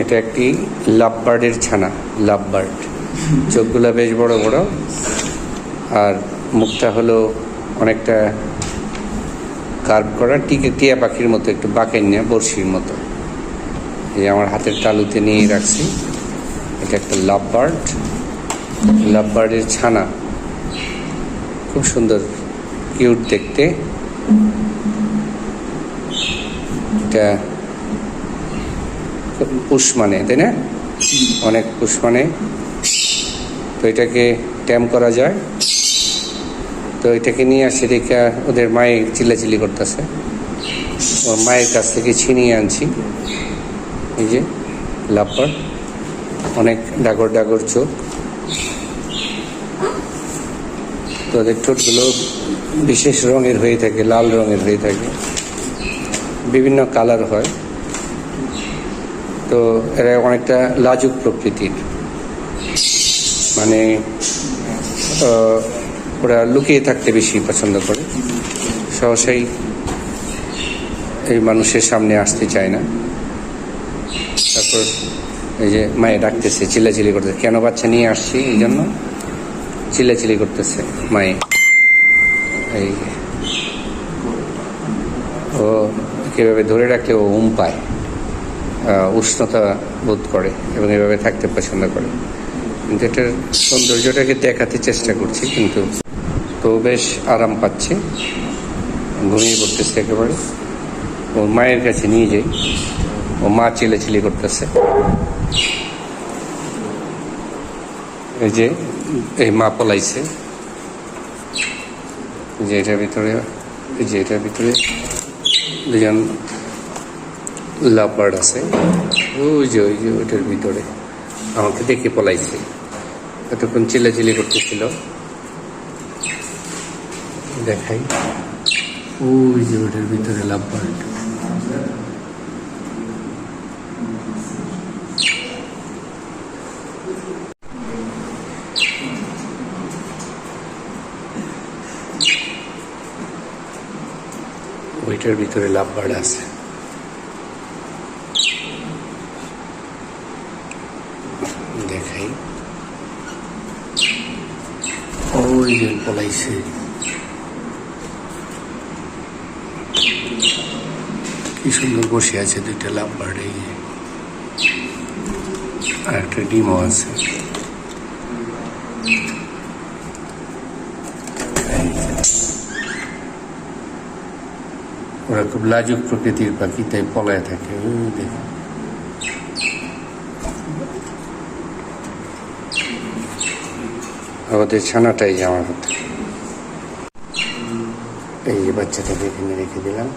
এটা একটি লাভ বার্ডের ছানা। লাভ বার্ড, চোখগুলো বেশ বড় বড়, আর মুখটা হলো অনেকটা কার্ভ করা, টিয়া পাখির মতো, একটু বাঁকাইন্যা বড়শির মতো। এই আমার হাতের তালুতে নিয়ে রাখছি। এটা একটা লাভ বার্ড, লাভ বার্ডের ছানা। খুব সুন্দর, কিউট দেখতে। এটা পুষ মানে, তাই না? অনেক পুষ মানে। তো এটাকে ট্যাম করা যায়। তো এটাকে নিয়ে আসছে দেখে ওদের মায়ে চিল্লাচিল্লি করতেছে। ওর মায়ের কাছ থেকে ছিনিয়ে আনছি। এই যে লাভবার, অনেক ডাগর ডাগর চোখ। তো ওদের ঠোঁটগুলো বিশেষ রঙের হয়ে থাকে, লাল রঙের হয়ে থাকে, বিভিন্ন কালার হয়। তো এরা অনেকটা লাজুক প্রকৃতির, মানে ওরা লুকিয়ে থাকতে বেশি পছন্দ করে, সহসাই এই মানুষের সামনে আসতে চায় না। তারপর এই যে মায়ে ডাকতেছে, চিল্লাচিল্লি করতেছে, কেন বাচ্চা নিয়ে আসছি এই জন্য চিল্লাচিল্লি করতেছে মায়ে। এই ও কীভাবে ধরে রাখলে ও পায়, উষ্ণতা বোধ করে এবং এভাবে থাকতে পছন্দ করে। কিন্তু এটার সৌন্দর্যটাকে দেখাতে চেষ্টা করছি, কিন্তু তো বেশ আরাম পাচ্ছে, ঘুমিয়ে পড়তেছে একেবারে। ওর মায়ের কাছে নিয়ে যাই, ও মা চিল্লাচিল্লি করতেছে। এই যে এই মা পলাইছে, যে এটার ভিতরে, এই যে এটার ভিতরে দুজন লাভ বার্ড আছে। ওই যে ওইটার ভিতরে আমাকে দেখে পলাইছে, এতক্ষণ চিল্লাচিল্লি করতেছিল। দেখাই, ওই যে ওটার ভিতরে লাভ বার্ড। ওইটার ভিতরে লাভ বার্ড আছে। দেখাই, ওই যে পলাইছে। কি সুন্দর বসে আছে দুইটা লাভ বার্ড। এই আর একটা ডিমও আছে। ওরা খুব লাজুক প্রকৃতির পাখি, তাই পলায় থাকে। ওই দেখো, আমাদের ছানাটাই আমার হাতে। এই যে বাচ্চাটাকে এখানে রেখে দিলাম।